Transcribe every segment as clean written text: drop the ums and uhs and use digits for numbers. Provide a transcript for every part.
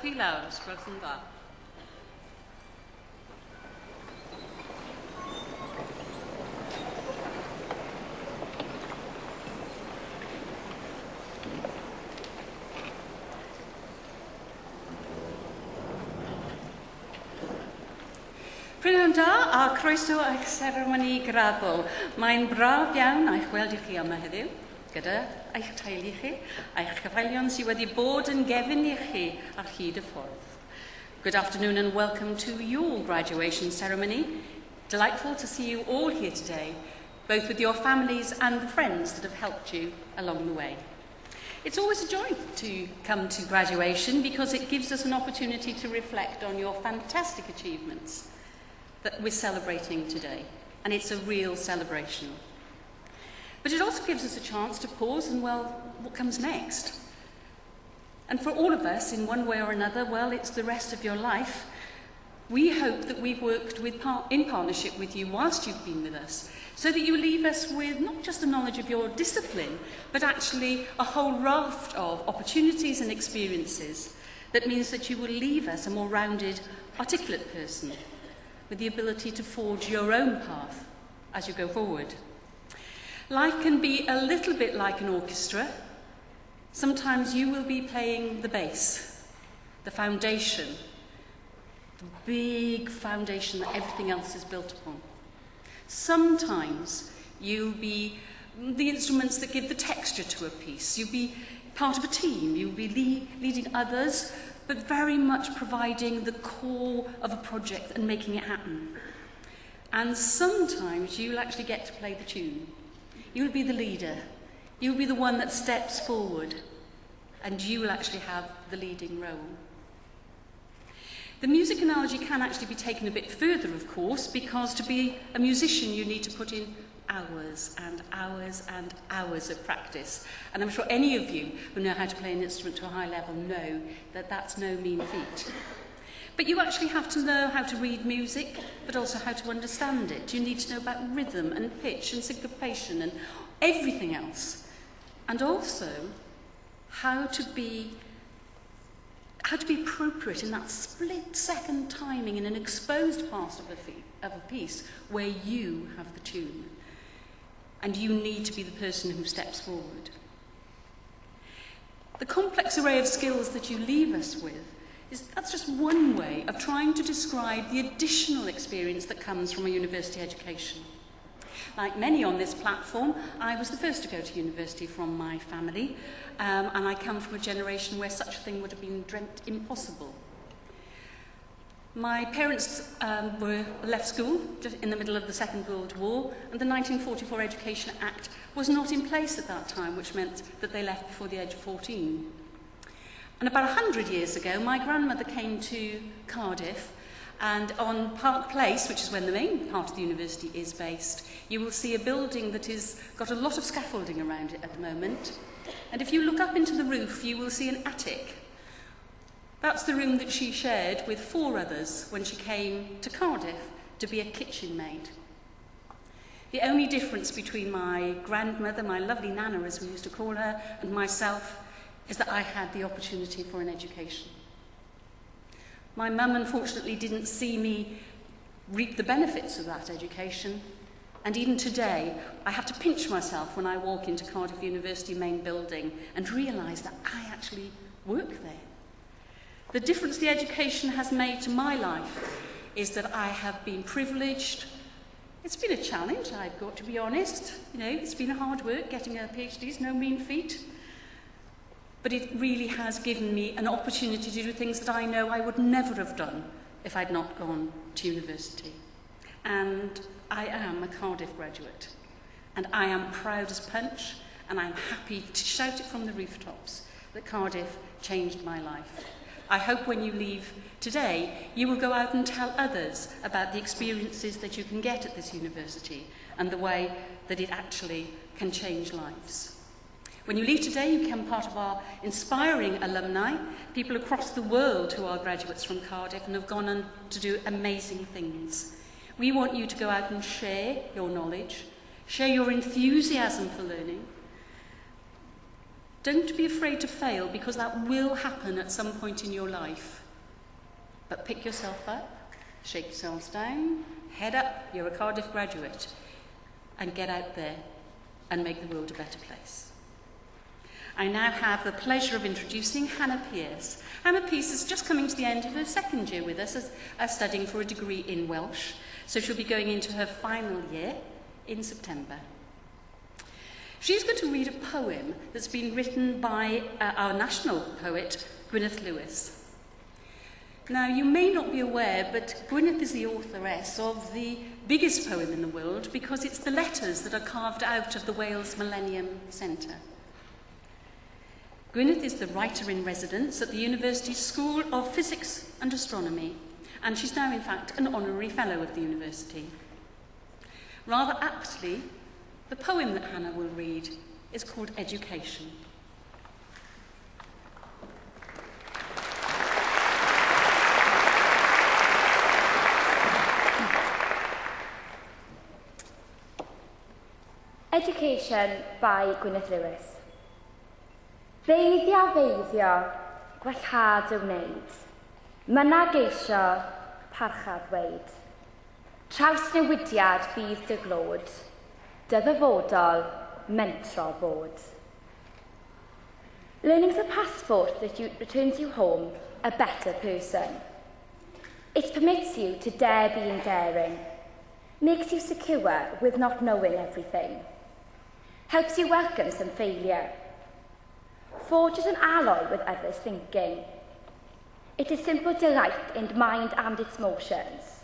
chi lawr, os gwelwch yn dda. Prynhawn da a croeso a'ch seremoni graddol. Mae'n braf iawn a'ch gweld i chi yma heddiw, gyda eich teulu chi, a'ch cyfeilion sydd wedi bod yn gefn i chi ar hyd y ffordd. Good afternoon and welcome to your graduation ceremony. Delightful to see you all here today, both with your families and the friends that have helped you along the way. It's always a joy to come to graduation because it gives us an opportunity to reflect on your fantastic achievements that we're celebrating today, and it's a real celebration. But it also gives us a chance to pause and, well, what comes next? And for all of us, in one way or another, well, it's the rest of your life. We hope that we've worked in partnership with you whilst you've been with us, so that you leave us with not just a knowledge of your discipline, but actually a whole raft of opportunities and experiences that means that you will leave us a more rounded, articulate person, with the ability to forge your own path as you go forward. Life can be a little bit like an orchestra. Sometimes you will be playing the bass, the foundation, the big foundation that everything else is built upon. Sometimes you'll be the instruments that give the texture to a piece. You'll be part of a team. You'll be leading others, but very much providing the core of a project and making it happen. And sometimes you'll actually get to play the tune. You'll be the leader. You'll be the one that steps forward, and you will actually have the leading role. The music analogy can actually be taken a bit further, of course, because to be a musician you need to put in hours and hours and hours of practice. And I'm sure any of you who know how to play an instrument to a high level know that that's no mean feat. But you actually have to know how to read music, but also how to understand it. You need to know about rhythm and pitch and syncopation and everything else. And also how to be appropriate in that split-second timing in an exposed part of a piece where you have the tune. And you need to be the person who steps forward. The complex array of skills that you leave us with, that's just one way of trying to describe the additional experience that comes from a university education. Like many on this platform, I was the first to go to university from my family, and I come from a generation where such a thing would have been dreamt impossible. My parents left school just in the middle of the Second World War, and the 1944 Education Act was not in place at that time, which meant that they left before the age of 14. And about 100 years ago, my grandmother came to Cardiff, and on Park Place, which is when the main part of the university is based, you will see a building that has got a lot of scaffolding around it at the moment. And if you look up into the roof, you will see an attic. That's the room that she shared with 4 others when she came to Cardiff to be a kitchen maid. The only difference between my grandmother, my lovely Nana as we used to call her, and myself is that I had the opportunity for an education. My mum unfortunately didn't see me reap the benefits of that education, and even today I have to pinch myself when I walk into Cardiff University main building and realise that I actually work there. The difference the education has made to my life is that I have been privileged. It's been a challenge, I've got to be honest. You know, it's been hard work. Getting a PhD is no mean feat. But it really has given me an opportunity to do things that I know I would never have done if I'd not gone to university. And I am a Cardiff graduate. And I am proud as punch, and I'm happy to shout it from the rooftops that Cardiff changed my life. I hope when you leave today, you will go out and tell others about the experiences that you can get at this university and the way that it actually can change lives. When you leave today, you become part of our inspiring alumni, people across the world who are graduates from Cardiff and have gone on to do amazing things. We want you to go out and share your knowledge, share your enthusiasm for learning, Don't be afraid to fail, because that will happen at some point in your life. But pick yourself up, shake yourselves down, head up, you're a Cardiff graduate, and get out there and make the world a better place. I now have the pleasure of introducing Hannah Pearce. Hannah Pearce is just coming to the end of her second year with us as studying for a degree in Welsh, so she'll be going into her final year in September. She's going to read a poem that's been written by our national poet, Gwyneth Lewis. Now, you may not be aware, but Gwyneth is the authoress of the biggest poem in the world, because it's the letters that are carved out of the Wales Millennium Centre. Gwyneth is the writer-in-residence at the University School of Physics and Astronomy, and she's now, in fact, an honorary fellow of the university. Rather aptly, the poem that Hannah will read is called Education. Education by Gwyneth Lewis. Feiddio, feiddio, gwellhad y wneud. Myna geisio, parchad weid. Trawsnewidiad fydd dy glod. Dy ddyfodol, mentro bod. Learning is a passport that returns you home a better person. It permits you to dare being daring, makes you secure with not knowing everything, helps you welcome some failure, forges an alloy with others' thinking. It is simple delight in mind and its motions,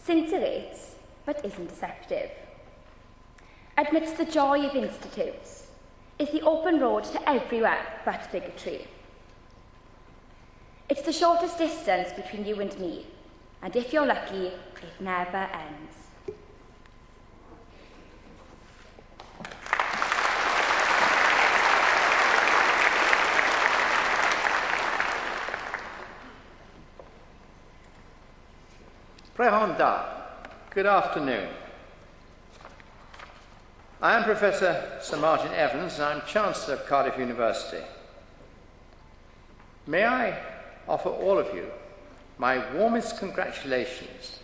scintillates but isn't deceptive, admits the joy of institutes, is the open road to everywhere but bigotry. It's the shortest distance between you and me, and if you're lucky, it never ends. Prehon da. Good afternoon. I am Professor Sir Martin Evans, and I'm Chancellor of Cardiff University. May I offer all of you my warmest congratulations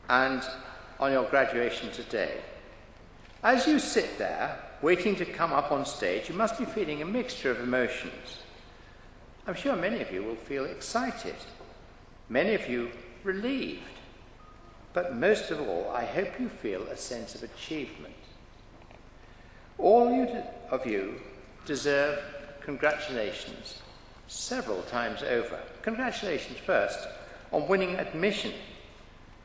and on your graduation today. As you sit there, waiting to come up on stage, you must be feeling a mixture of emotions. I'm sure many of you will feel excited, many of you relieved, but most of all, I hope you feel a sense of achievement. All of you deserve congratulations several times over. Congratulations first on winning admission.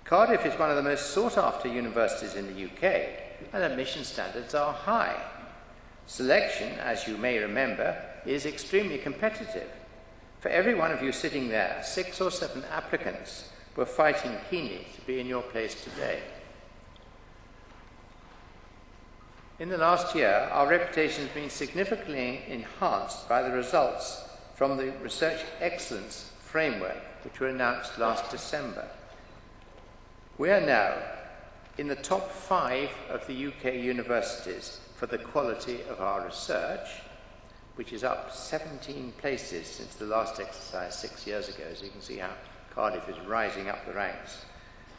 Cardiff is one of the most sought-after universities in the UK, and admission standards are high. Selection, as you may remember, is extremely competitive. For every one of you sitting there, 6 or 7 applicants were fighting keenly to be in your place today. In the last year, our reputation has been significantly enhanced by the results from the Research Excellence Framework, which were announced last December. We are now in the top 5 of the UK universities for the quality of our research, which is up 17 places since the last exercise 6 years ago, so you can see how Cardiff is rising up the ranks.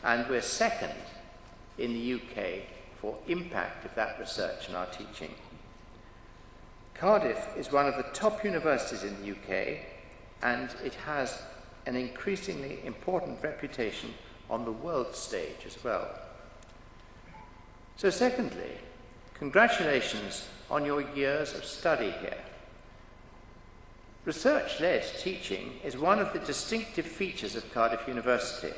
And we're second in the UK for impact of that research and our teaching. Cardiff is one of the top universities in the UK, and it has an increasingly important reputation on the world stage as well. So secondly, congratulations on your years of study here. Research-led teaching is one of the distinctive features of Cardiff University.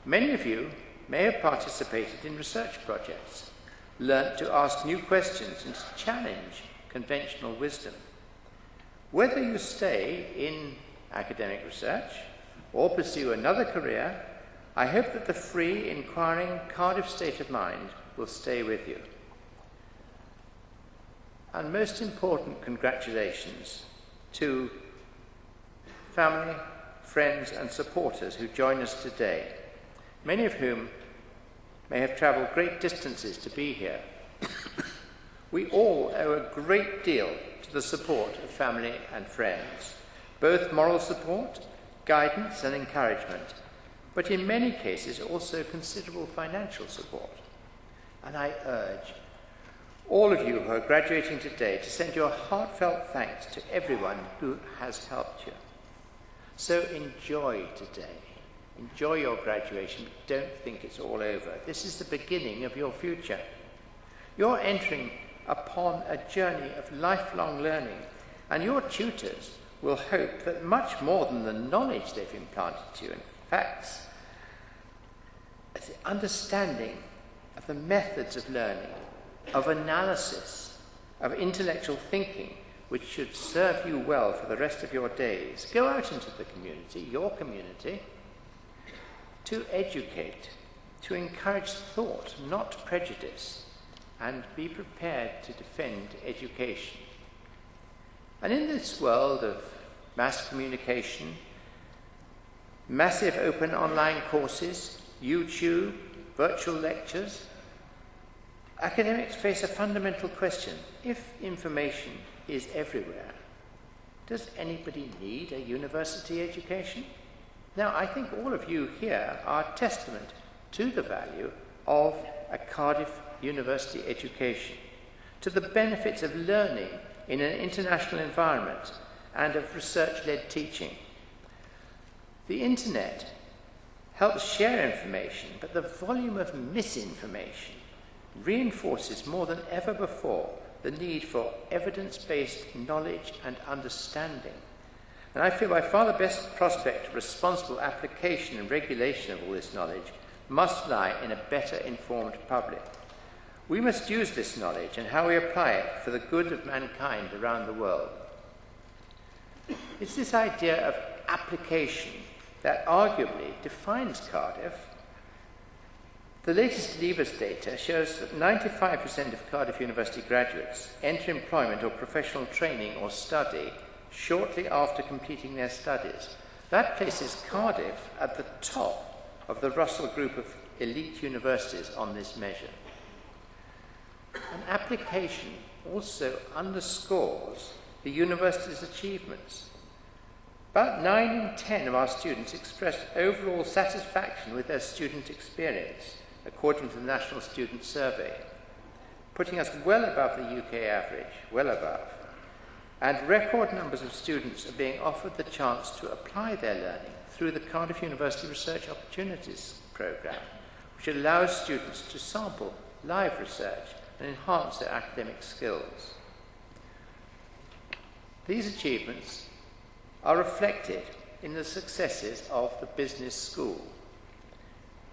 Many of you may have participated in research projects, learnt to ask new questions and to challenge conventional wisdom. Whether you stay in academic research or pursue another career, I hope that the free, inquiring Cardiff state of mind will stay with you. And most important, congratulations to family, friends and supporters who join us today, many of whom may have travelled great distances to be here. We all owe a great deal to the support of family and friends, both moral support, guidance and encouragement, but in many cases also considerable financial support. And I urge all of you who are graduating today to send your heartfelt thanks to everyone who has helped you. So enjoy today. Enjoy your graduation, but don't think it's all over. This is the beginning of your future. You're entering upon a journey of lifelong learning, and your tutors will hope that much more than the knowledge they've implanted to you, in facts, the understanding of the methods of learning, of analysis, of intellectual thinking, which should serve you well for the rest of your days. Go out into the community, your community, to educate, to encourage thought, not prejudice, and be prepared to defend education. And in this world of mass communication, massive open online courses, YouTube, virtual lectures, academics face a fundamental question. If information is everywhere, does anybody need a university education? Now, I think all of you here are testament to the value of a Cardiff University education, to the benefits of learning in an international environment and of research-led teaching. The internet helps share information, but the volume of misinformation reinforces more than ever before the need for evidence-based knowledge and understanding. And I feel by far the best prospect of responsible application and regulation of all this knowledge must lie in a better informed public. We must use this knowledge and how we apply it for the good of mankind around the world. It's this idea of application that arguably defines Cardiff. The latest Leavers data shows that 95% of Cardiff University graduates enter employment or professional training or study shortly after completing their studies. That places Cardiff at the top of the Russell Group of elite universities on this measure. An application also underscores the university's achievements. About 9 in 10 of our students expressed overall satisfaction with their student experience, according to the National Student Survey, putting us well above the UK average, well above. And record numbers of students are being offered the chance to apply their learning through the Cardiff University Research Opportunities Programme, which allows students to sample live research and enhance their academic skills. These achievements are reflected in the successes of the business school.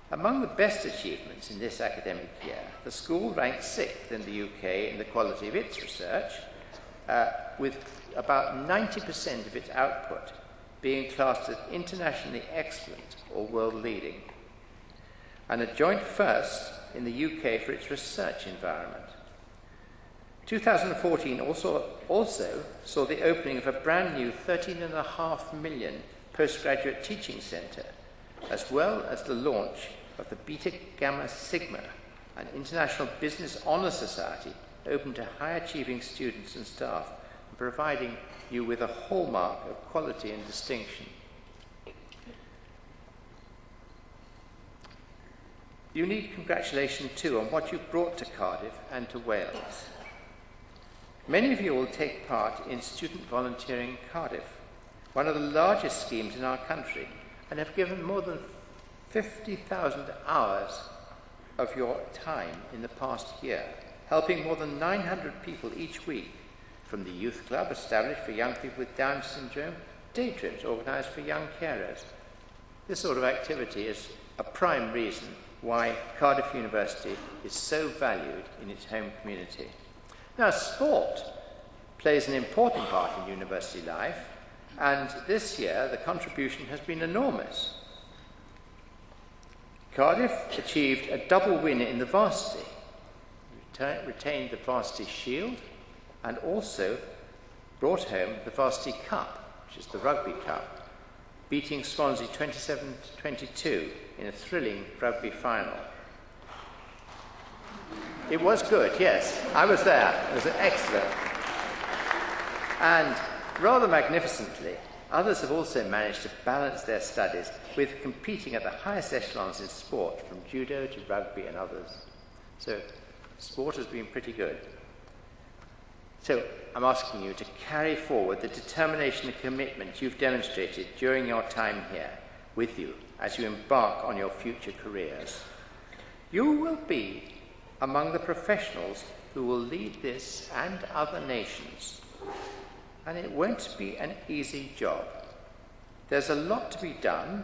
Among the best achievements in this academic year, the school ranked 6th in the UK in the quality of its research, with about 90% of its output being classed as internationally excellent or world-leading, and a joint first in the UK for its research environment. 2014 also saw the opening of a brand new £13.5 million postgraduate teaching centre, as well as the launch of the Beta Gamma Sigma, an international business honour society open to high-achieving students and staff, and providing you with a hallmark of quality and distinction. You need congratulation too on what you've brought to Cardiff and to Wales. Many of you will take part in student volunteering in Cardiff, one of the largest schemes in our country, and have given more than 50,000 hours of your time in the past year, helping more than 900 people each week, from the youth club established for young people with Down syndrome, day trips organised for young carers. This sort of activity is a prime reason why Cardiff University is so valued in its home community. Now, sport plays an important part in university life, and this year the contribution has been enormous. Cardiff achieved a double win in the varsity, retained the varsity shield, and also brought home the varsity cup, which is the rugby cup, beating Swansea 27-22 in a thrilling rugby final. It was good, yes. I was there. It was excellent. And rather magnificently, others have also managed to balance their studies with competing at the highest echelons in sport, from judo to rugby and others. So sport has been pretty good. So I'm asking you to carry forward the determination and commitment you've demonstrated during your time here with you as you embark on your future careers. You will be among the professionals who will lead this and other nations. And it won't be an easy job. There's a lot to be done,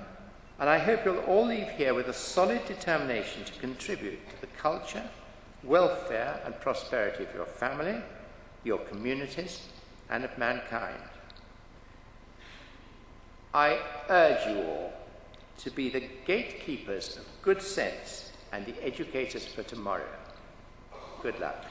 and I hope you'll all leave here with a solid determination to contribute to the culture, welfare and prosperity of your family, your communities, and of mankind. I urge you all to be the gatekeepers of good sense and the educators for tomorrow. Good luck.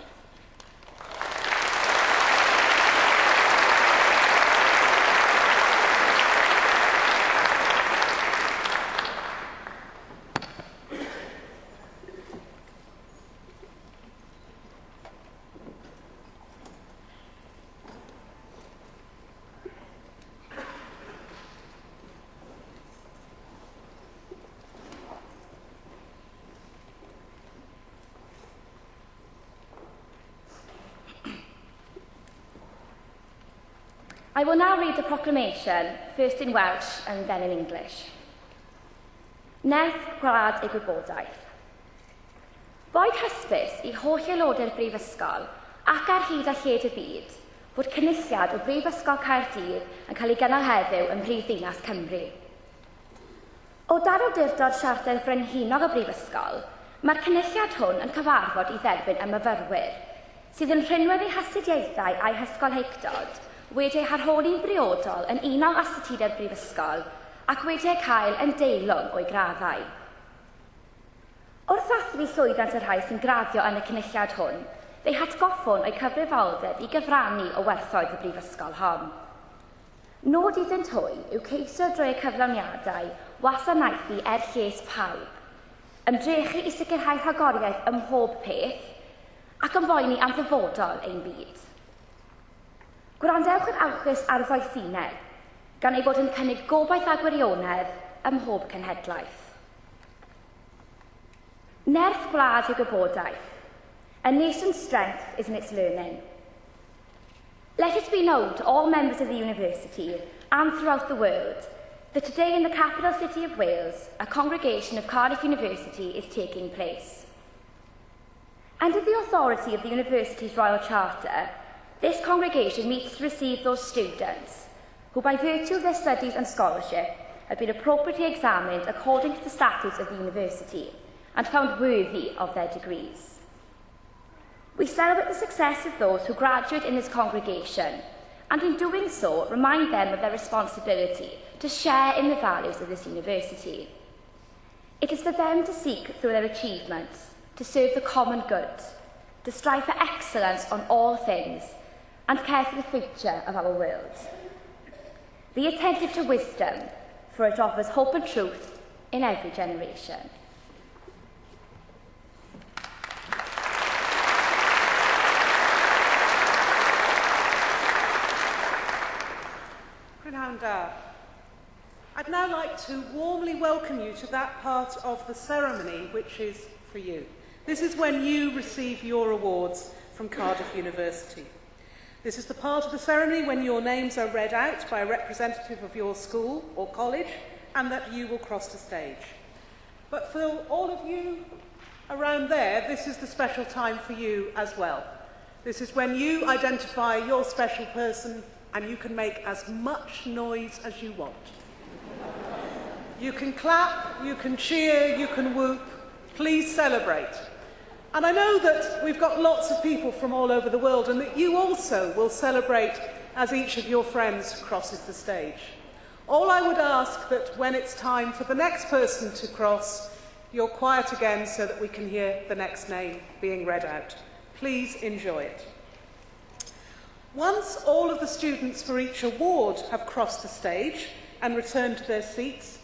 I will now read the proclamation, first in Welsh and then in English. Nerth Gwlad y Gwybodaeth. Boed hysbys i holl aelodau'r Brifysgol ac ar hyd a lled y byd fod cynulliad o Brifysgol Caerdydd yn cael ei gynnal heddiw ym Mhrifddinas Cymru. O dan awdurdod siarter frenhinog y Brifysgol, mae'r cynulliad hwn yn cyfarfod i dderbyn y myfyrwyr, sydd yn rhinwedd eu hastudiaethau a'u hysgolheictod, wedi ei harholi'n briodol yn unol astudiau'r Brifysgol ac wedi ei cael yn deilwng o'i graddau. Wrth ddathlu llwyddiant y rhai sy'n graddio yn y cynulliad hwn, fe'i hatgoffwn o'i cyfrifoldeb i gyfrannu o werthoedd y Brifysgol hon. Nod iddynt hwy yw ceisio drwy y cyflawniadau wasanaethu lles pawb, ymdrechu i sicrhau rhagoriaeth ym mhob peth ac yn boeni am ddyfodol ein byd. Gwrandewch yn awchus ar ddoethineb, gan ei bod yn cynnig gobaith a gwirionedd ym mhob cenhedlaeth. Nerth Gwlad y Gwybodaeth. A nation's strength is in its learning. Let it be known to all members of the university and throughout the world that today in the capital city of Wales, a congregation of Cardiff University is taking place. Under the authority of the university's Royal Charter, this congregation meets to receive those students who, by virtue of their studies and scholarship, have been appropriately examined according to the statutes of the university and found worthy of their degrees. We celebrate the success of those who graduate in this congregation, and in doing so, remind them of their responsibility to share in the values of this university. It is for them to seek through their achievements to serve the common good, to strive for excellence on all things, and care for the future of our world. Be attentive to wisdom, for it offers hope and truth in every generation. I'd now like to warmly welcome you to that part of the ceremony which is for you. This is when you receive your awards from Cardiff University. This is the part of the ceremony when your names are read out by a representative of your school or college and that you will cross the stage. But for all of you around there, this is the special time for you as well. This is when you identify your special person and you can make as much noise as you want. You can clap, you can cheer, you can whoop. Please celebrate. And I know that we've got lots of people from all over the world and that you also will celebrate as each of your friends crosses the stage. All I would ask that when it's time for the next person to cross, you're quiet again so that we can hear the next name being read out. Please enjoy it. Once all of the students for each award have crossed the stage and returned to their seats,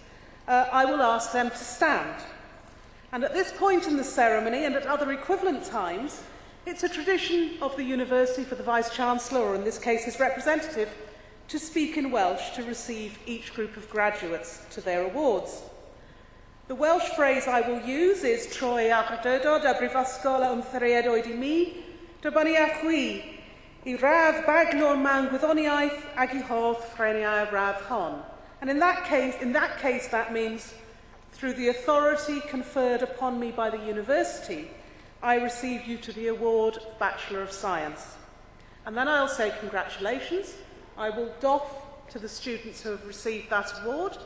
I will ask them to stand. And at this point in the ceremony, and at other equivalent times, it's a tradition of the university for the Vice-Chancellor, or in this case his representative, to speak in Welsh to receive each group of graduates to their awards. The Welsh phrase I will use is Troi awdurdod a brifysgol a ymthried oed I mi, dybani a chwi, I radd baglor mewn gwyddoniaeth ag I hodd ffreniau radd hon. And in that case that means, through the authority conferred upon me by the university, I receive you to the award of Bachelor of Science. And then I'll say congratulations. I will doff to the students who have received that award,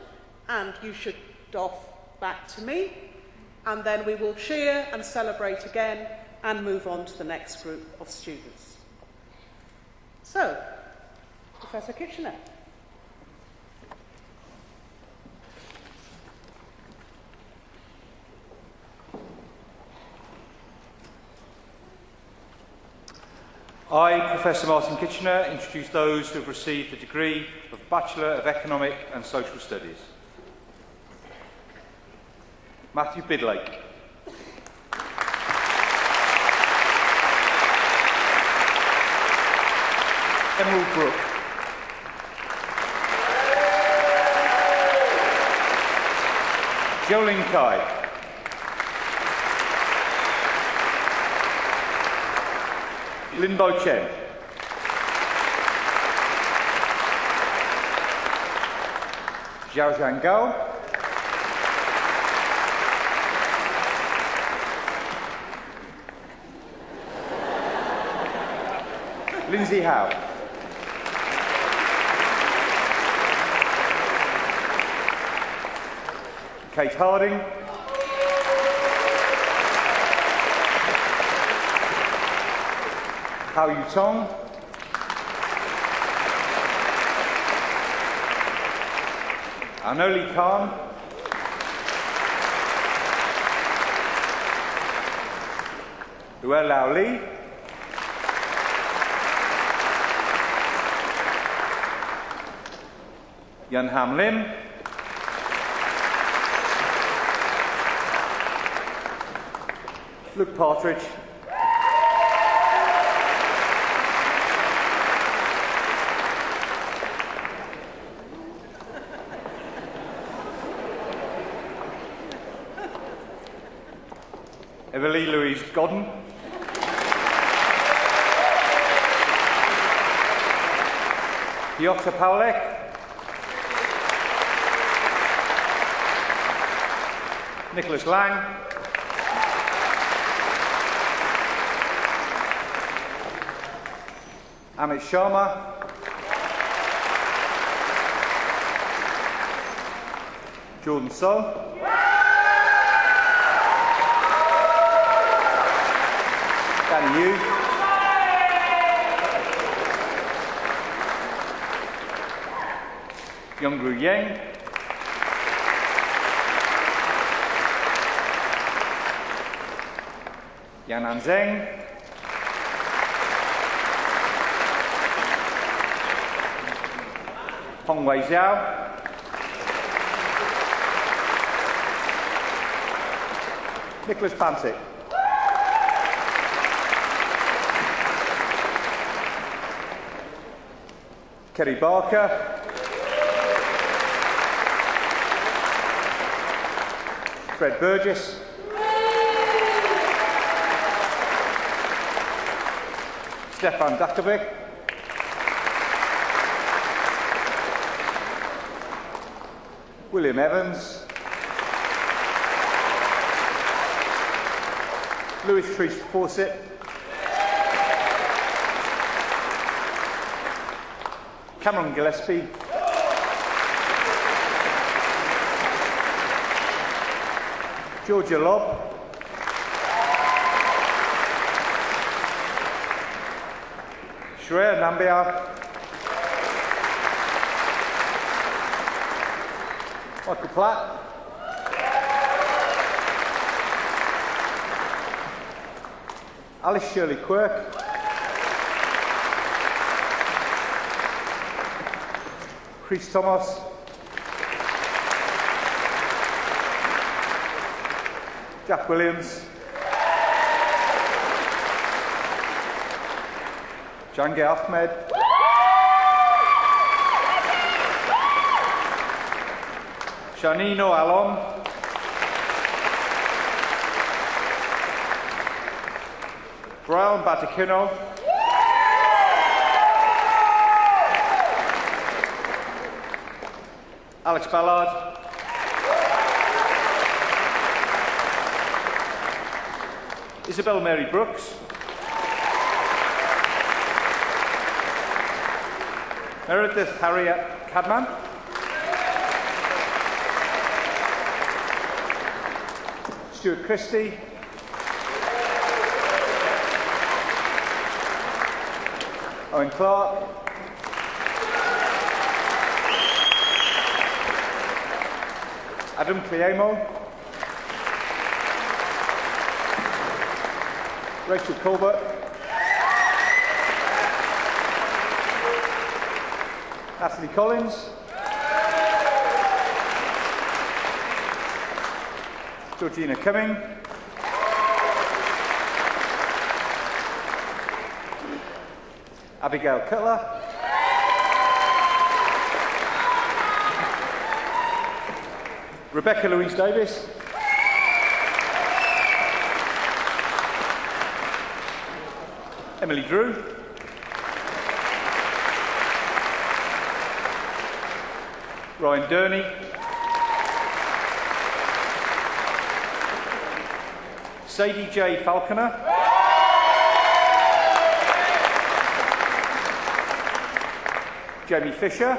and you should doff back to me, and then we will cheer and celebrate again and move on to the next group of students. So, Professor Kitchener. I, Professor Martin Kitchener, introduce those who have received the degree of Bachelor of Economic and Social Studies. Matthew Bidlake. Emerald Brook. Jolene Kai. Linbo Chen. Zhao Zhangao. Lindsay Howe. Kate Harding. Hao Yu Tong. Anoli Khan. Luel Lao Li. Yun Ham Lim. Luke Partridge. Everly Louise Godden. Piotr Paulek. Nicholas Lang. Amit Sharma. Jordan So. Danny Yu. Youngru Yang. Yanan Zheng. Hongwei Zhao. Nicholas Pantic. Kerry Barker. Fred Burgess. Stefan Dakovic. William Evans. Louis Treese Fawcett. Cameron Gillespie. Georgia Lobb. Shreya Nambiar. Michael Platt. Alice Shirley Quirk. Chris Thomas. Jack Williams. Jangir Ahmed. Shanino Alon. Brian Batakino. Alex Ballard. Isabel Mary Brooks. Meredith Harriet Cadman. Stuart Christie. Owen Clark. Adam Cliamo. Rachel Colbert. Natalie Collins. Georgina Cumming. Abigail Cutler. Rebecca Louise Davis. Emily Drew. Ryan Durney. Sadie J. Falconer. Jamie Fisher.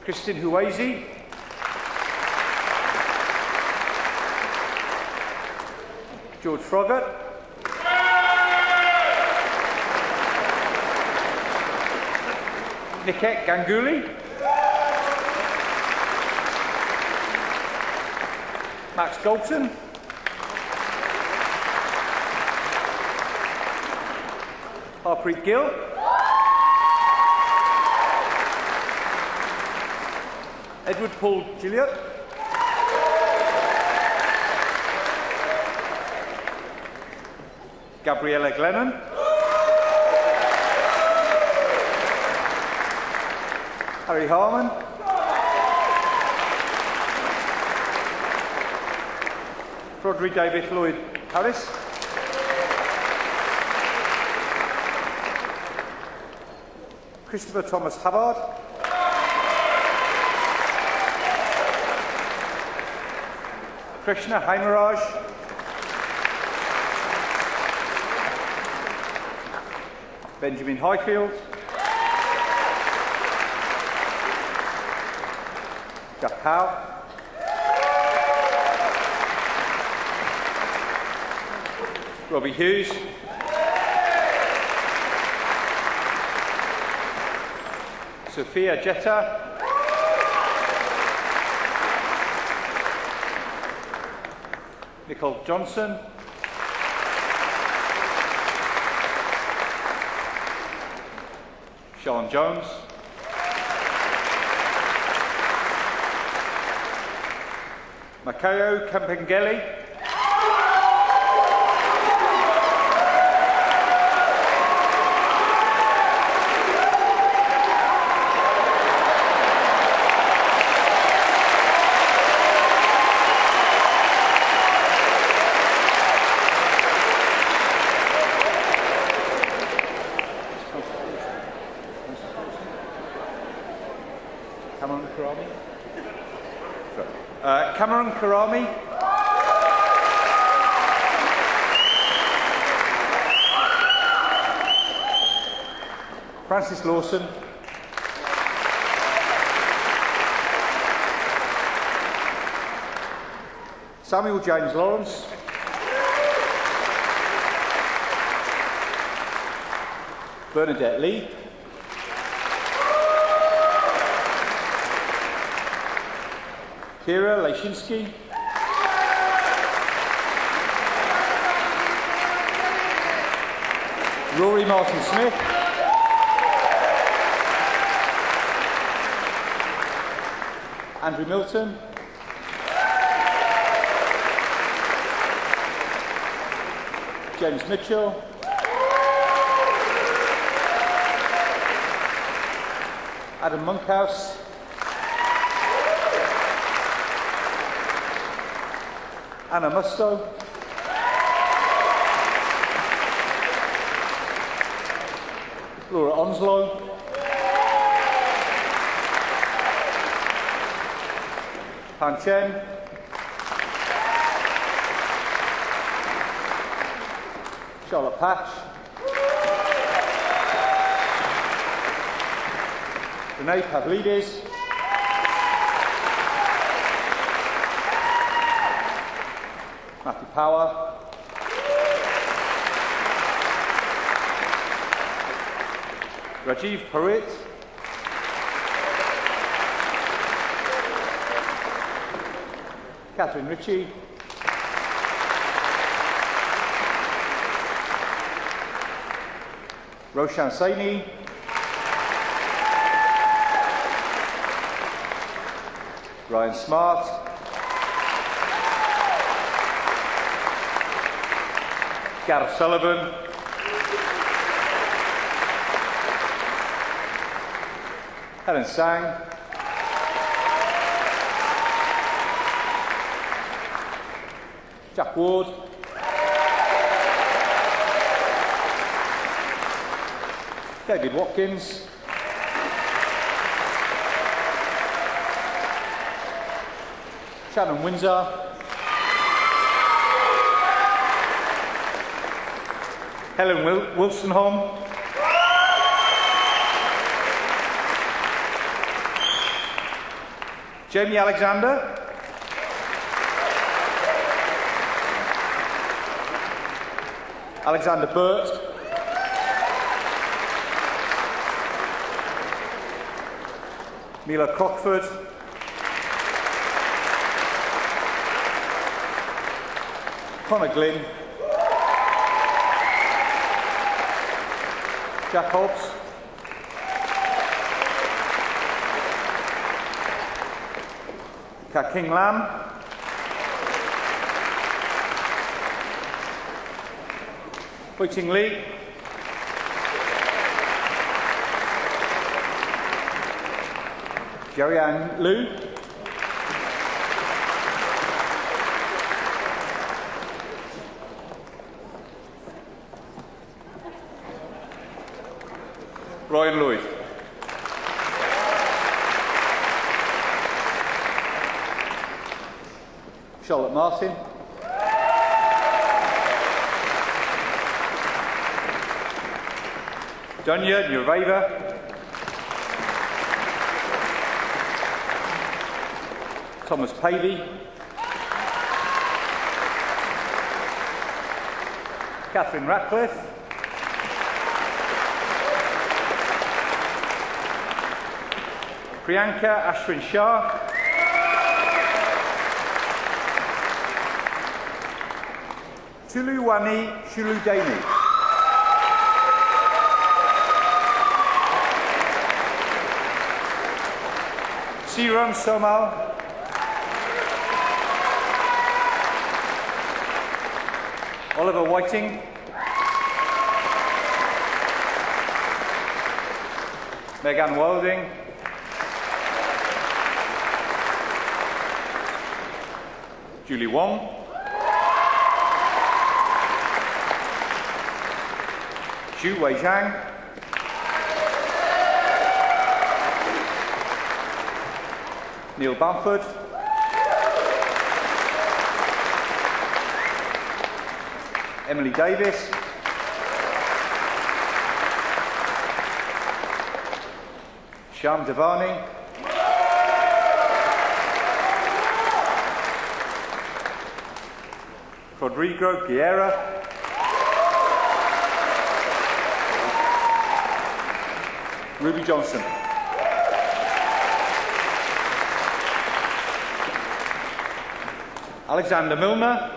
Kristin Huwazi. George Froggatt. Niket Ganguly. Max Goldson. Harpreet Gill. Edward Paul Gilliot. Gabriella Glennon. Harry Harman. Rodri David Lloyd Harris. Christopher Thomas Havard. Krishna Haimaraj. Benjamin Highfield. Jack Howe. Robbie Hughes. Sophia Jetta. Nicole Johnson. Sean Jones. Makayo Kampengeli. Cameron Karami. Francis Lawson. Samuel James Lawrence. Bernadette Lee. Kira Leshinsky. Rory Martin Smith. Andrew Milton. James Mitchell. Adam Monkhouse. Anna Musto. Laura Onslow. Han Chen. Charlotte Patch. Renee Pavlidis. Matthew Power. Rajiv Parit. Catherine Ritchie. Roshan Saini. Ryan Smart. Gareth Sullivan. Helen Sang. Jack Ward. David Watkins. Shannon Windsor. Helen Wilsonholm. Jamie Alexander. Alexander Burt. Mila Crockford. Connor Glynn. Jack Hobbs. King Lam. Wei-Ting Lee. Jerry-Ann Liu. Ryan Lloyd. Charlotte Martin. Dunya Nureva. Thomas Pavey. Catherine Ratcliffe. Priyanka Ashwin Shah. Tuluwani Shuludeni. Siran Somal. Oliver Whiting. Megan Wilding. Julie Wong. Zhu Weizhang. Neil Bamford. Emily Davis. Sham Devani. Rodrigo Guerra. Ruby Johnson. Alexander Milner.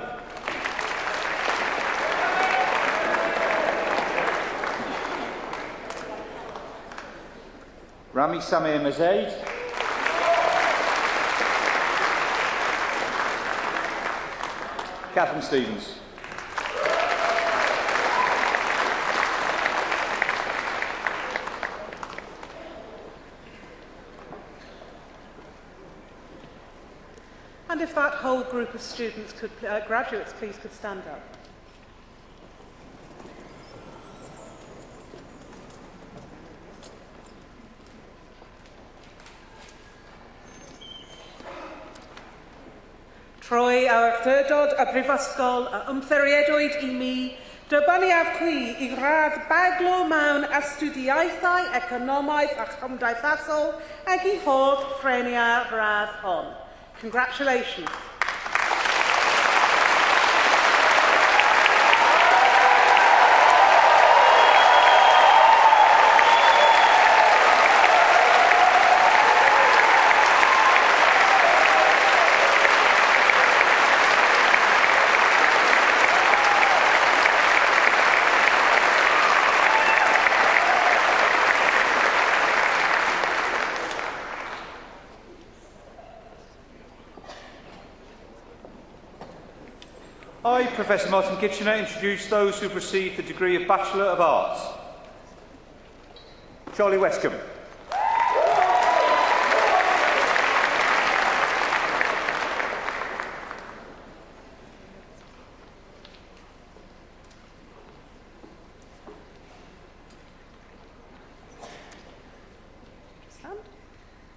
Rami Samir Mazaid. Catherine Stevens. And if that whole group of students could, graduates, please could stand up. Troi awdurdod y Brifysgol a ymtheriedwyd I mi, dybaniaf chwi I radd baglo mewn astudiaethau economaidd a chymdeithasol ac I holl ffreniau radd hon. Congratulations. I, Professor Martin Kitchener, introduce those who have received the degree of Bachelor of Arts. Charlie Westcombe.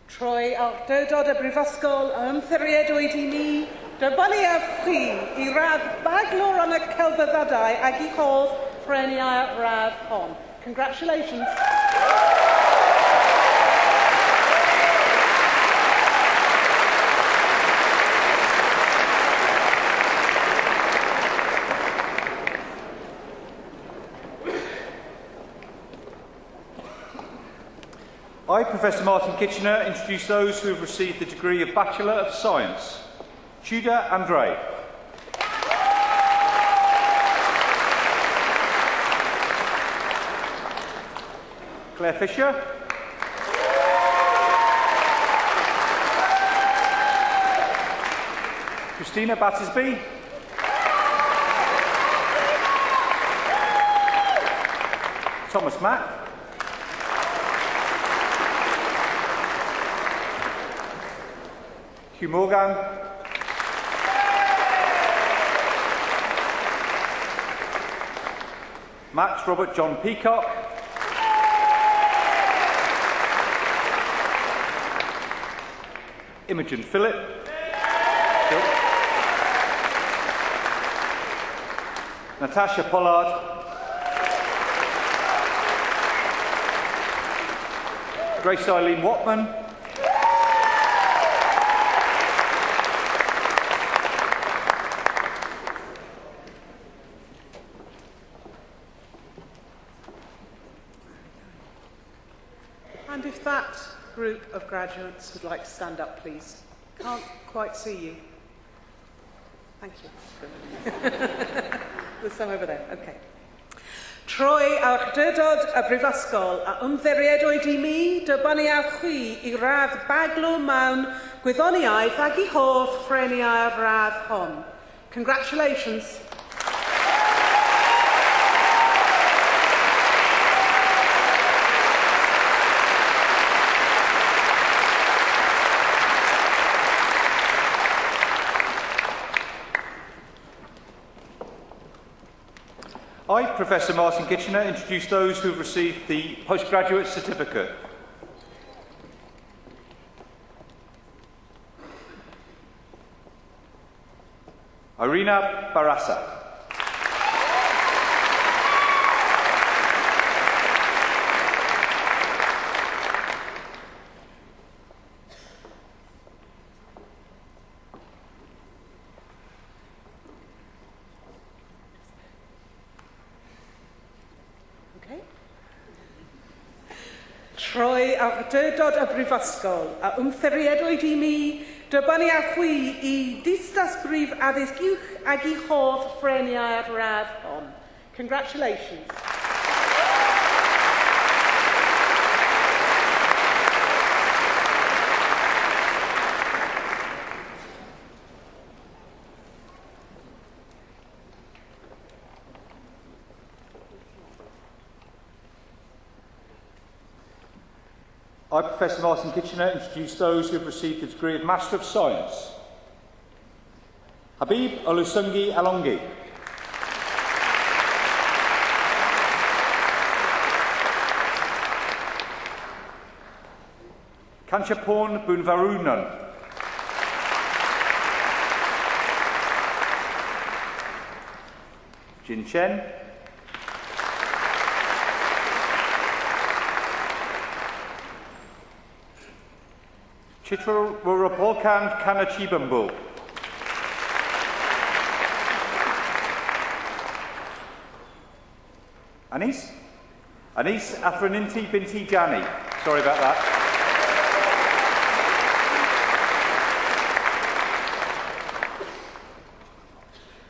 Troi awdurdod y Brifysgol a ymtheriedwyd I mi, dybaniaf chwi I radd baglor yn y celfyddydau ac I holl ffreniau radd hon. Congratulations. I, Professor Martin Kitchener, introduce those who have received the degree of Bachelor of Science. Tudor Andre. Claire Fisher. Christina Battersby. Thomas Mack. Hugh Morgan. Max Robert John Peacock. Imogen Phillip. Natasha Pollard. Grace Eileen Watman. And if that group of graduates would like to stand up, please. Can't quite see you. Thank you. There's some over there. Okay. Troi awdurdod y Brifysgol a ymddiriedwyd I mi, dybaniaf chwi I radd baglo mewn gwyddoniaeth ac I holl ffreniau'r radd hon. Congratulations. I, Professor Martin Kitchener, introduce those who have received the postgraduate certificate. Irina Barasa. Troi awdurdod y Brifysgol a ymtheriedwyd I mi, dybaniaf chwi I disdasgrif addysg uwch ac I holl ffreniau'r radd hon. Congratulations. I, Professor Martin Kitchener, introduce those who have received the degree of Master of Science. Habib Olusungi Alongi. Kanchapon Bunvarunan. Jin Chen. Chitrapolkan Kanachibambul. Anis Athraninti Binti Jani. Sorry about that.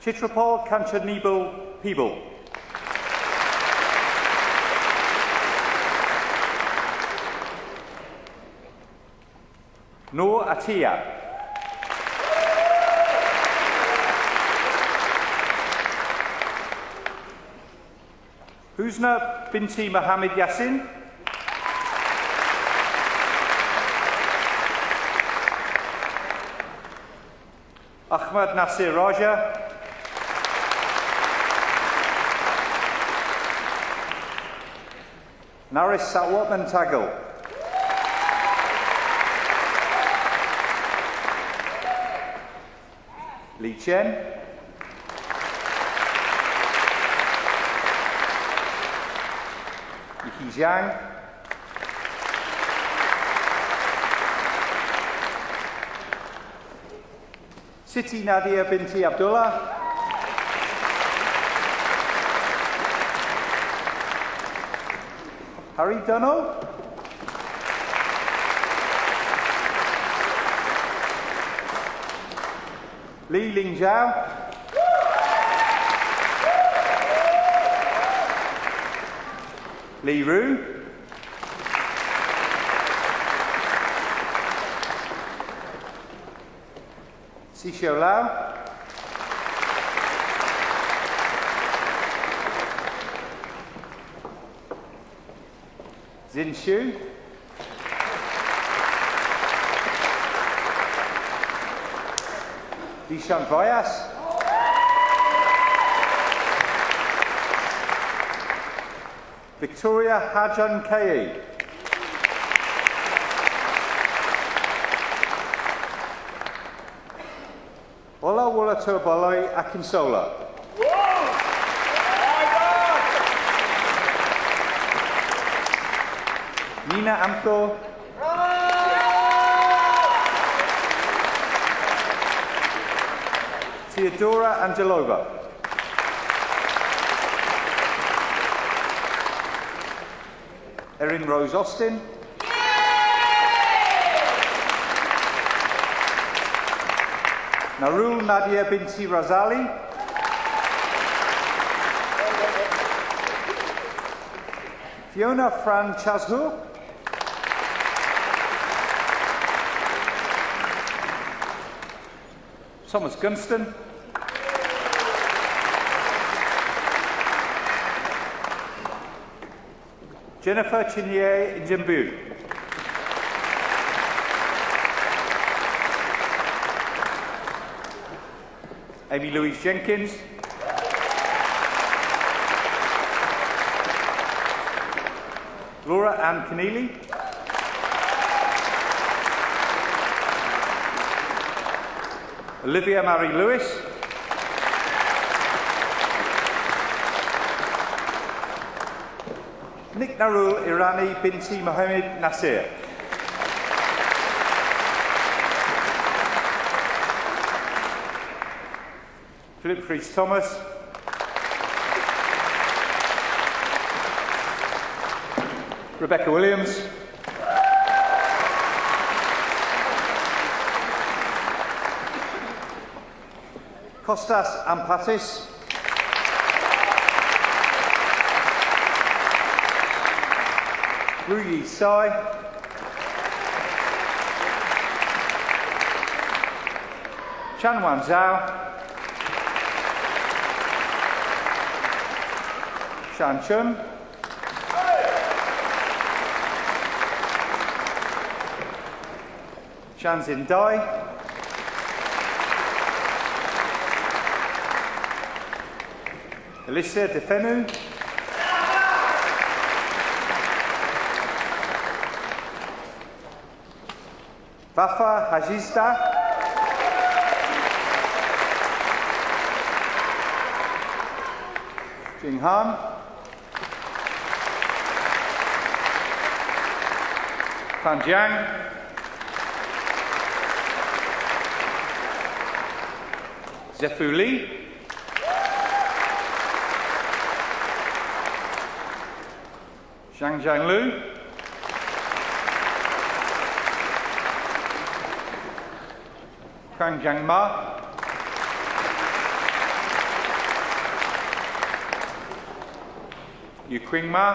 Chitrapal Kanchanibal Peeble. Noor Atiyah. Husna Binti Mohammed Yassin. Ahmad Nasir Raja. Naris Satwatman Tagal. Li Chen. Yi Zhang. Siti Nadia Binti Abdullah. Harry Dunno. Li Lingzhao. Li Ru. Xixio Lao. Xin Xu. Dishan Vyas. Victoria Hajan Kei. Ola Wala Turbaloi Akinsola. Nina Amthor. Theodora Angelova. Erin Rose Austin. Narul Nadia Binti Razali. Fiona Fran Chazhu. Thomas Gunston. Jennifer Chinye Njimbu. Amy Louise Jenkins. Laura Ann Keneally. Olivia Marie Lewis. Nick Narul Irani Binti Mohammed Nasir. Philip Rees Thomas. Rebecca Williams. Kostas Ampatis. Ruyi Sai. Chanwan Zhao. Shan Chun. Shanzin Dai. Elisa Defenu. Vafa Hajizda. Jing Han. Fan Jiang. Zefu Li. Zhang Jianglu. Kang Jiangma. Yu Qingma.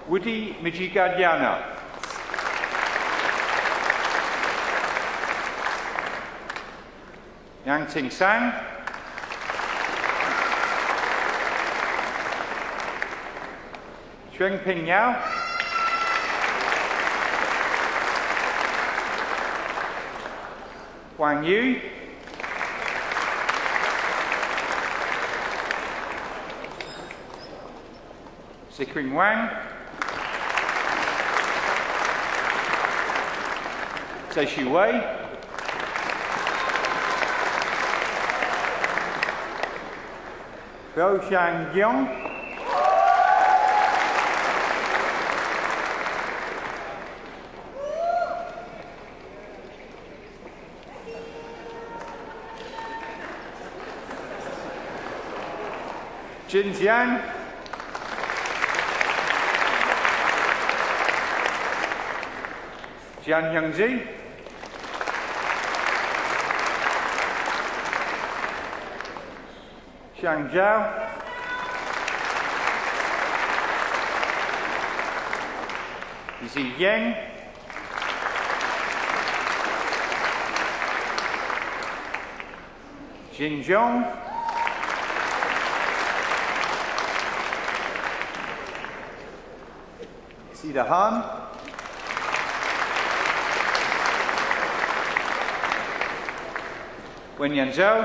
Woody Mijigadyana. Yang Ting Sang. Xuan Ping Yao. Wang Yu. Zikring Wang. Zai Wei. Biao Xiang Yong. Jin Jiang. Jian Yangzi. Xiang Zhao. Zi Yang. Jin Zhong. Sida Han. Wen Yanzhou.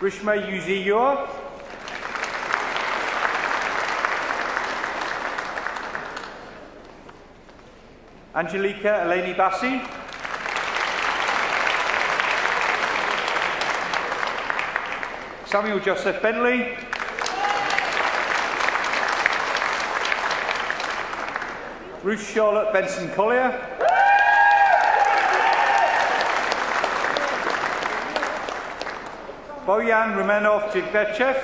Grishma Yuzi Yor. Angelika Eleni Bassi. Samuel Joseph Bentley. Ruth Charlotte Benson Collier. Boyan Romanov Jigvechev.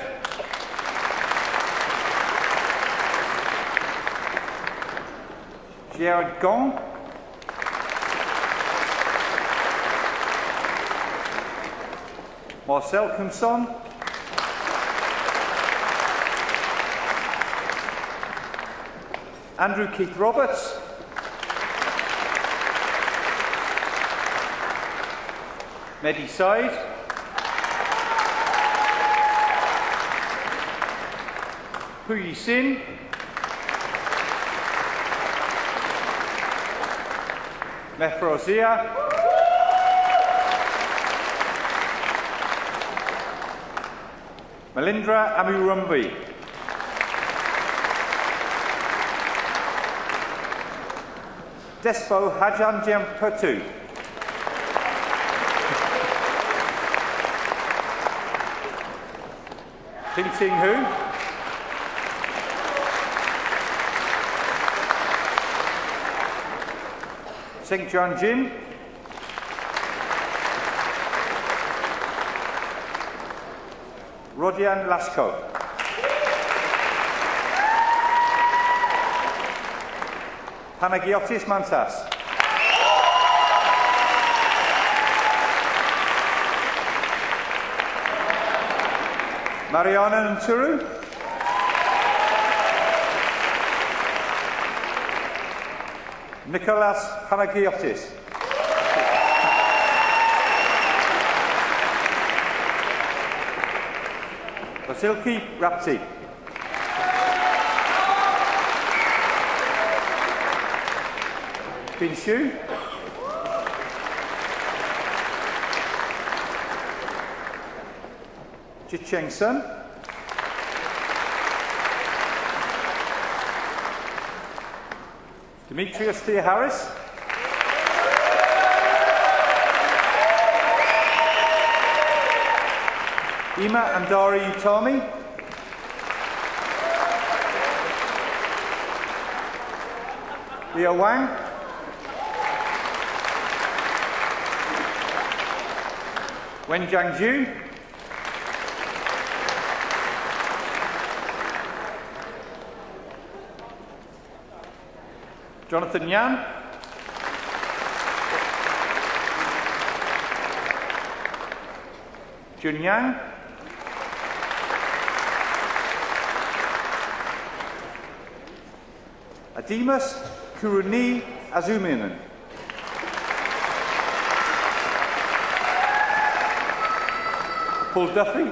Gerard Gong. Marcel Kumson. Andrew Keith Roberts. Mehdi Said. Puyi Sin. Mefrozia. Melindra Amurumbi. Despo Hajanjamputu. Ting Ting Hu. Sing John Jin. Rodian Lasko. Panagiotis Mantas. Mariana Nturu. Nicholas Panagiotis. Vasilki Rapti. Pinshu. Chichengson. Demetrius Theoharis. Ima Andari Utami. Leo Wang. Wen Jiangzhu. Jonathan Yan. Jun Yang. Adimas Kuruni Azuminen. Paul Duffy.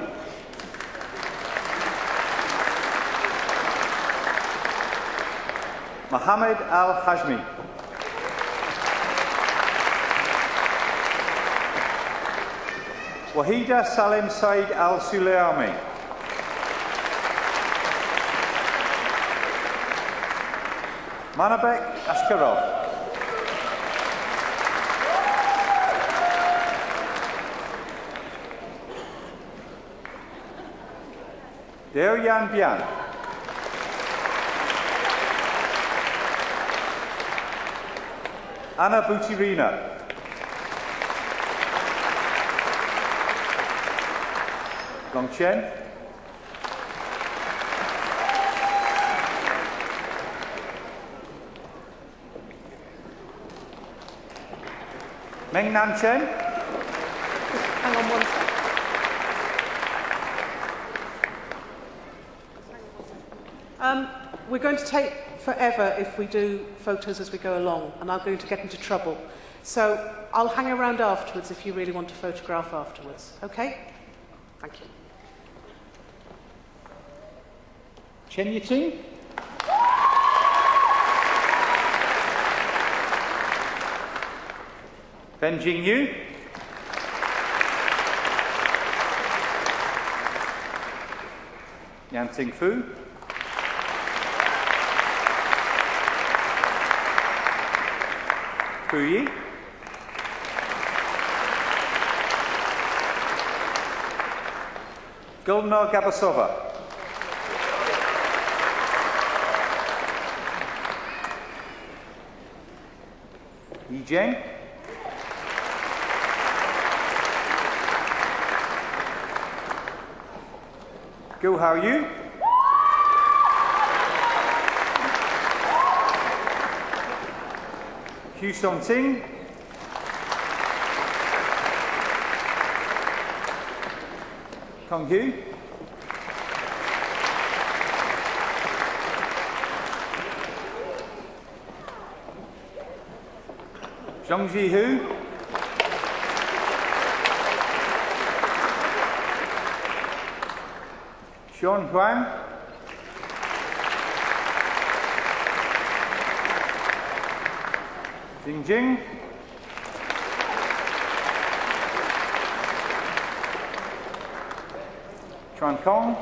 Mohammed Al-Hajmi. Wahida Salim Said Al-Sulayami. Manabek Askarov. Deo Yan Bian. Anna Butirina. Longchen. Meng Nan Chen. Hang on one second. We're going to take forever if we do photos as we go along, and I'm going to get into trouble. So I'll hang around afterwards if you really want to photograph afterwards. Okay? Thank you. Chen Yiting. Ben Jingyu. Yan Ting Fu. Fu Yi. Gulnar Gabasova. Yi Zheng. Go Hao Yu. Hu Song Ting. Kong Hu. Zhongji Hu. Sean Huang. Jing Jing. Chuan Kong.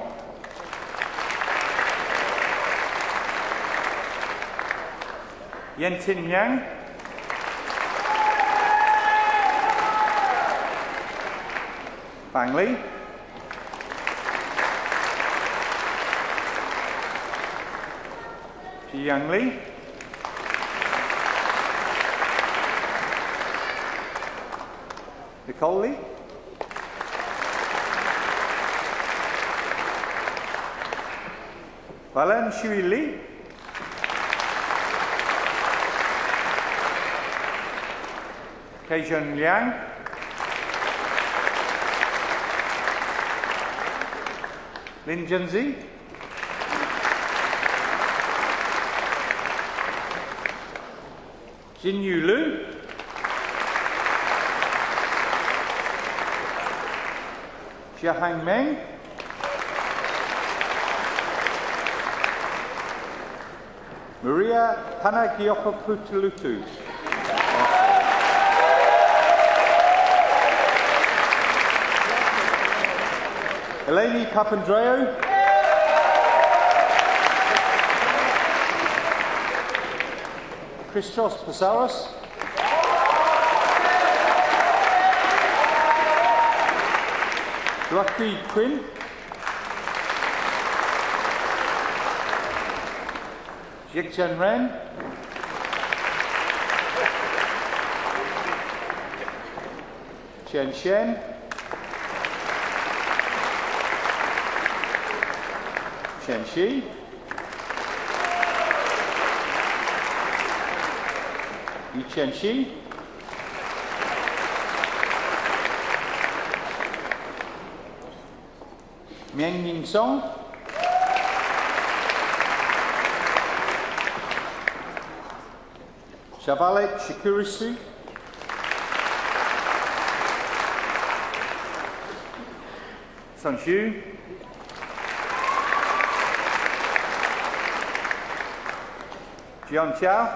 Yen Tin Yang. Fang Li. Yang Li. Nicole Li. Valen Shui Li. Keijun Liang. Lin Junzi. Jinyu Lu. Jiahang Meng. Maria Panagiopouloutou. Eleni Papandreou. Christos Psaros. Joaquin Quinn. Jikjan Ren. Chen Shen. Chen Shi. Yi Chen Shi. Miang Ning Song. Shavalet Shikurisu. Sun Shu. Jian Chao.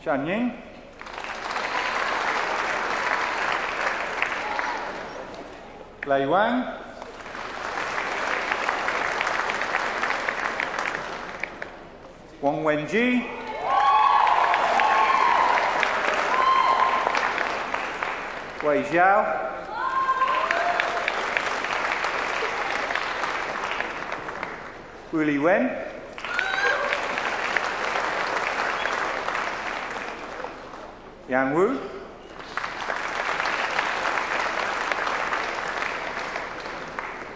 Shan Ying. Lei Wang. Wang Wenji. Wei Zhao. Wu Li Wen. Yang Wu.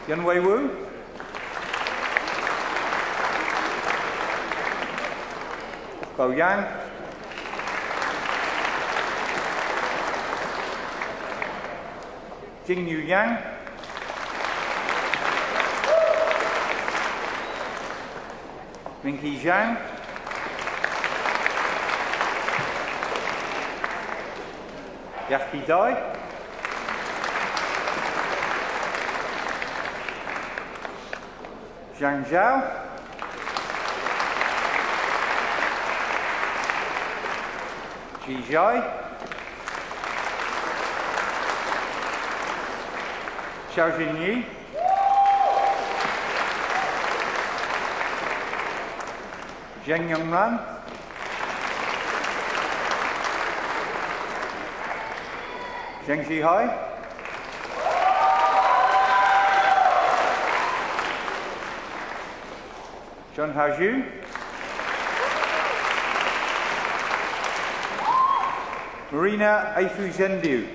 Yan Wei Wu. Bo Yang. Jing Yu Yang. Minky Zhang. Yaki Dai. Zhang Zhao. Ji Zhai. Xiao Jinyi. Zheng Yonglan. Zheng Zhihai. Zheng Haozhu. Marina Aifu-Zendiu.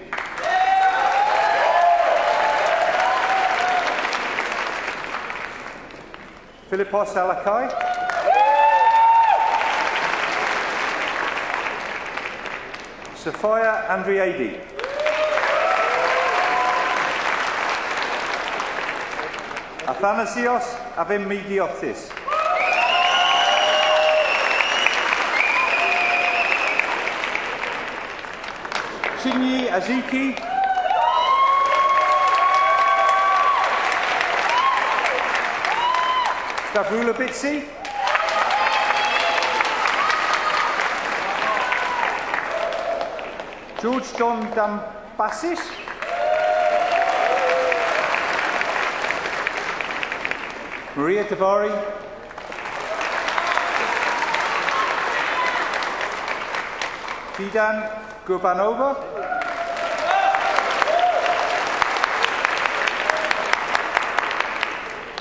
Philippos Alakai. Sophia Andriadi. Athanasios Avimidiotis. Shinyi Azuki. Stavroula Bitsi. George John Dambasis. Maria Tavari. Fidan Gurbanova.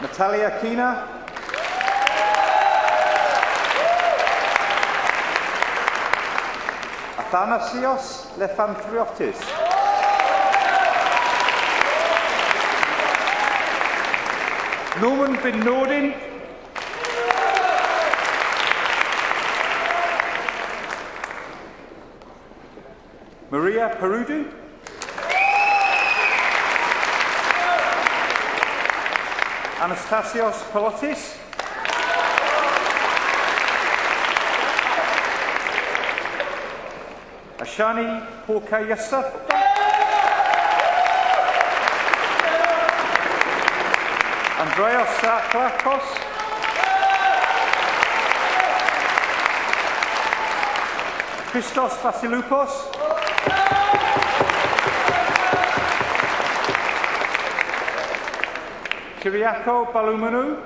Natalia Kina. Athanasios Lefantriotis. Norman bin Nordin. Maria Perudu. Anastasios Pelotis. Ashani Porkayasa. Andreas Saklakos. Christos Vasiloupos. Kyriako Balumanu.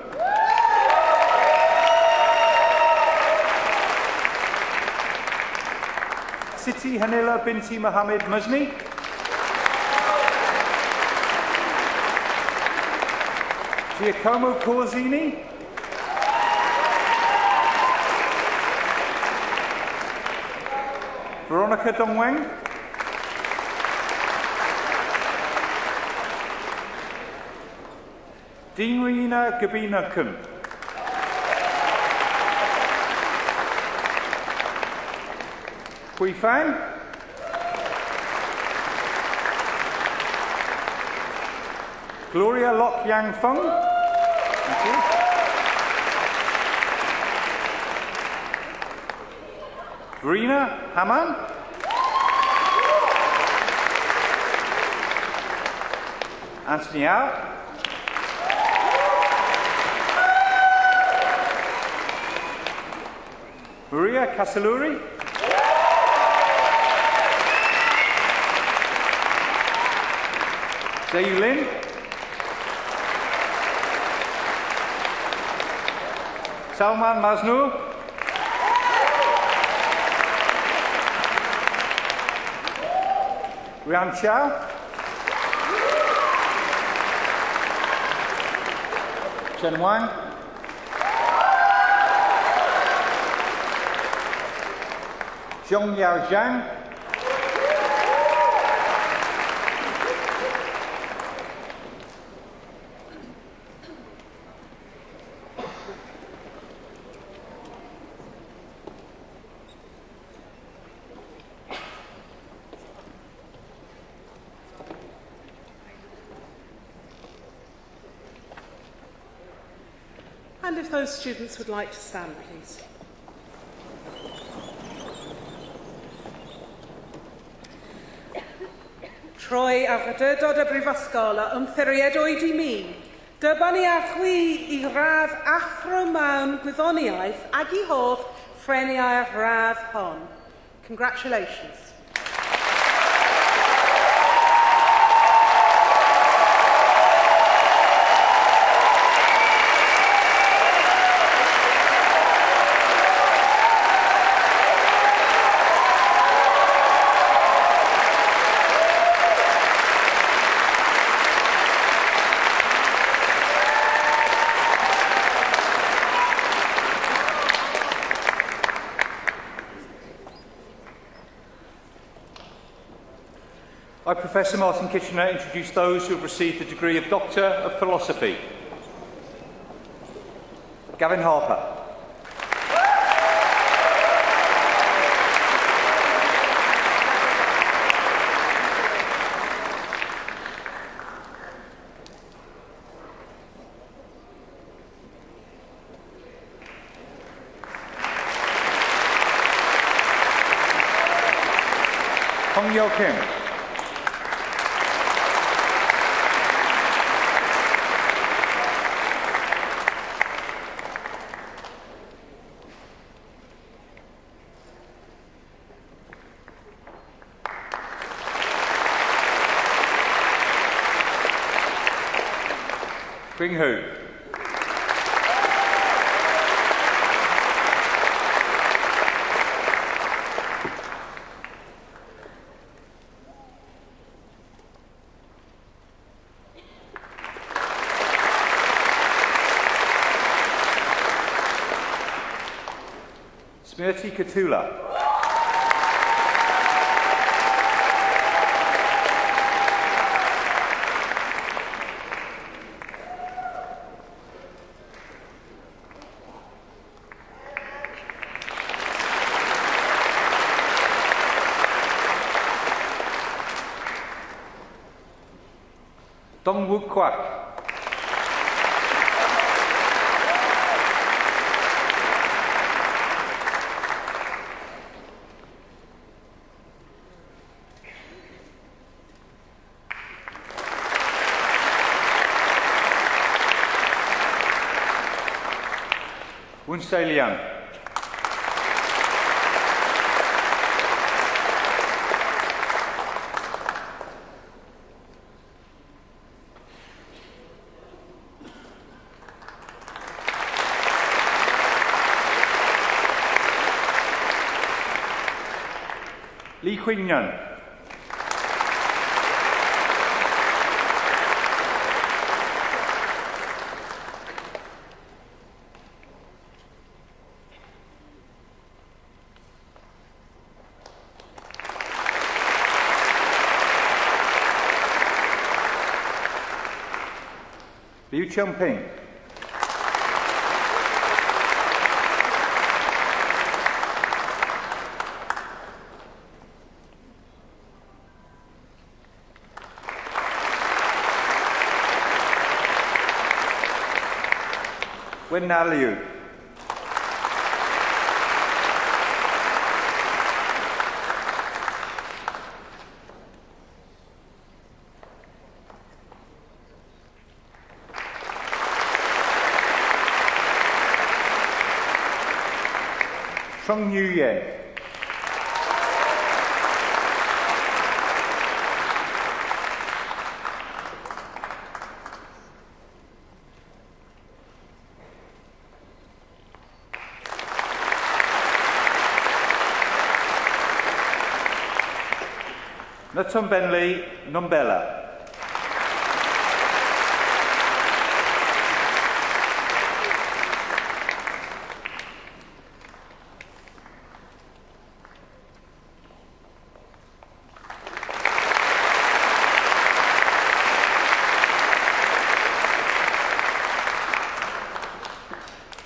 Siti Hanila binti Mohammed Muzni. Giacomo Corzini. Veronica Dongweng. Deanrina Gabina-kun. Hui Fang. Gloria Lok Yang Feng. Thank you. Verena Haman. Anthony Au. Maria Casaluri. Zayu Lin. Salman Maznoor. Rian Chow. Chen Wang. Zhong Yao Zhang. And if those students would like to stand, please. Troi awdurdod y Brifysgol a ymffuriad oed I mi, dyma ni achwi I radd athro mewn gwyddoniaeth ag I hoff ffreniau'r radd hon. Congratulations. I, Professor Martin Kitchener, introduce those who have received the degree of Doctor of Philosophy. Gavin Harper. Hong Yo Kim. Bing Hu. Smriti Katula. Dong Wook Kwak. Winsday Liang. Lee Queen Yun. Liu Chongping. Wen Na Liu. Song Yu Yen. Natum Benley Numbella.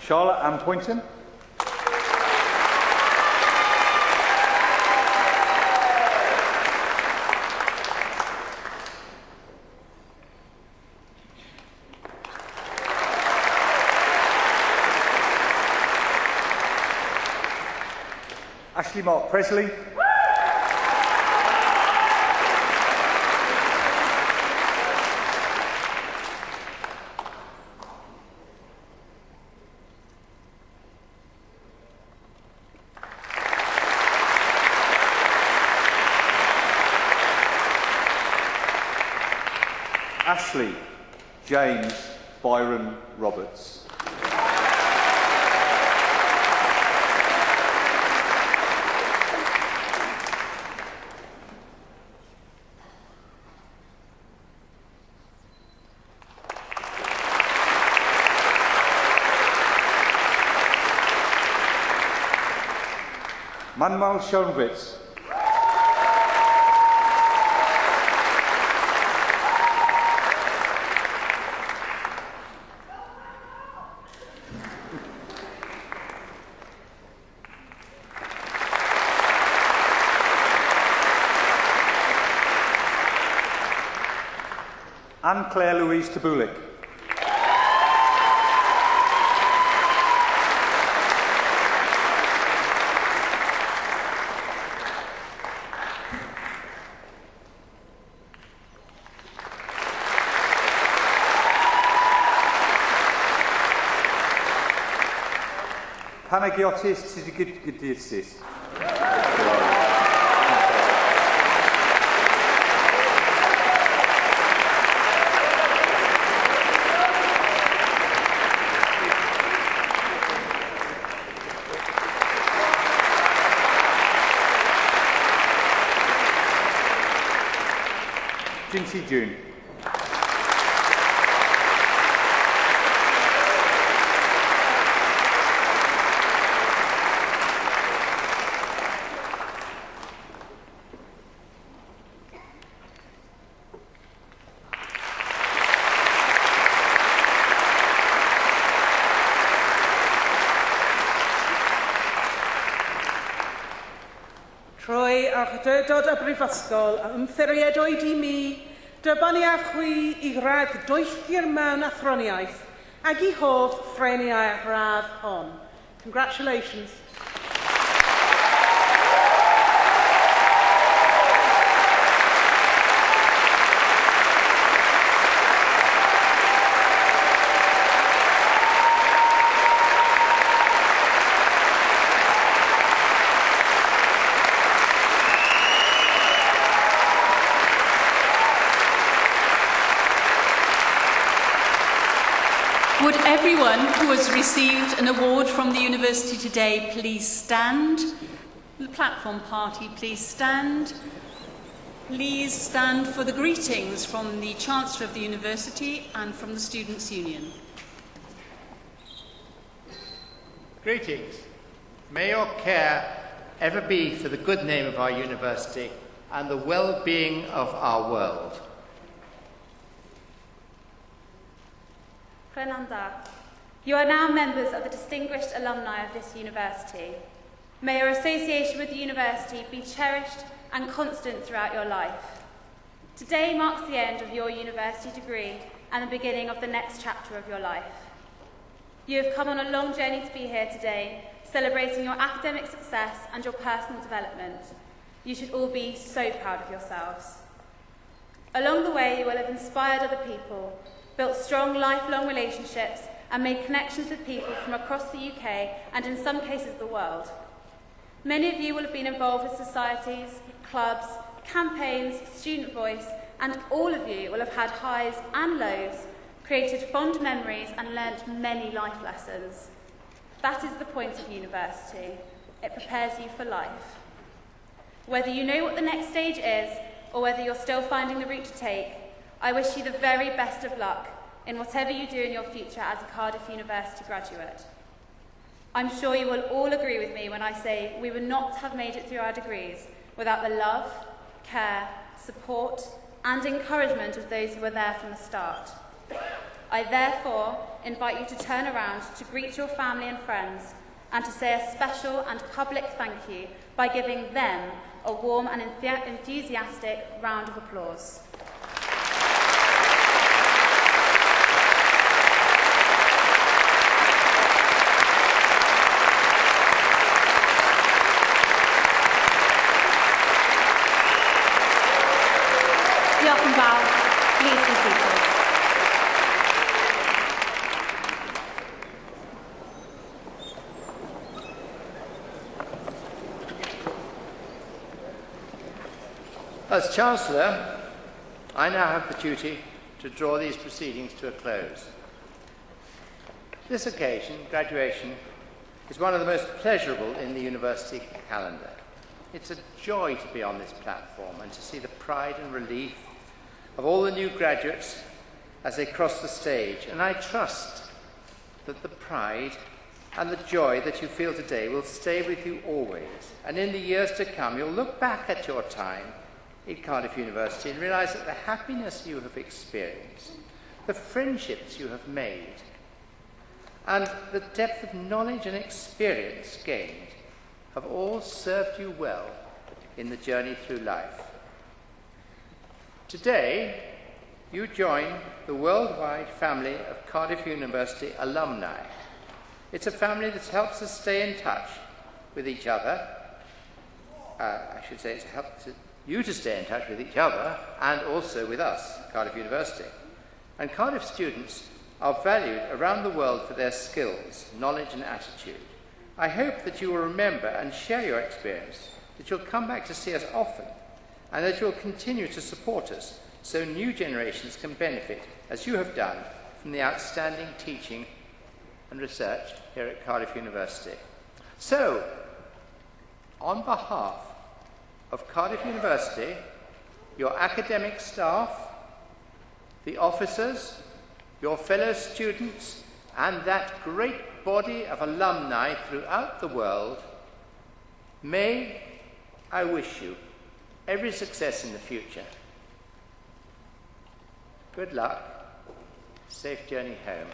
Charlotte Ann Poynton. Ashley Mark Presley. Ashley James Byron Roberts. Manuel Schoenwitz. Anne-Claire Louise Tabulik. Panagiotis Tsidigidisis. Jinxie June. Trwy awdurdod y brifysgol a ymddiriedwyd I mi dybaniaf chwi I rhag dwylltir mewn athroniaeth ac I hoff ffreniau radd hon. Congratulations. Would everyone who has received an award from the university today please stand? The platform party, please stand. Please stand for the greetings from the Chancellor of the University and from the Students' Union. Greetings. May your care ever be for the good name of our university and the well-being of our world. Prananda, you are now members of the distinguished alumni of this university. May your association with the university be cherished and constant throughout your life. Today marks the end of your university degree and the beginning of the next chapter of your life. You have come on a long journey to be here today, celebrating your academic success and your personal development. You should all be so proud of yourselves. Along the way, you will have inspired other people, built strong lifelong relationships, and made connections with people from across the UK and in some cases the world. Many of you will have been involved with societies, clubs, campaigns, student voice, and all of you will have had highs and lows, created fond memories and learnt many life lessons. That is the point of university. It prepares you for life. Whether you know what the next stage is or whether you're still finding the route to take, I wish you the very best of luck in whatever you do in your future as a Cardiff University graduate. I'm sure you will all agree with me when I say we would not have made it through our degrees without the love, care, support, and encouragement of those who were there from the start. I therefore invite you to turn around to greet your family and friends and to say a special and public thank you by giving them a warm and enthusiastic round of applause. Please be seated. As Chancellor, I now have the duty to draw these proceedings to a close. This occasion, graduation, is one of the most pleasurable in the university calendar. It's a joy to be on this platform and to see the pride and relief of all the new graduates as they cross the stage, and I trust that the pride and the joy that you feel today will stay with you always, and in the years to come you'll look back at your time at Cardiff University and realise that the happiness you have experienced, the friendships you have made, and the depth of knowledge and experience gained have all served you well in the journey through life. Today, you join the worldwide family of Cardiff University alumni. It's a family that helps us stay in touch with each other. It's helped you to stay in touch with each other and also with us, Cardiff University. And Cardiff students are valued around the world for their skills, knowledge and attitude. I hope that you will remember and share your experience, that you'll come back to see us often, and that you'll continue to support us so new generations can benefit, as you have done, from the outstanding teaching and research here at Cardiff University. So, on behalf of Cardiff University, your academic staff, the officers, your fellow students, and that great body of alumni throughout the world, may I wish you every success in the future. Good luck. Safe journey home.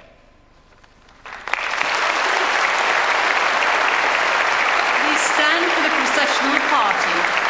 Please stand for the processional party.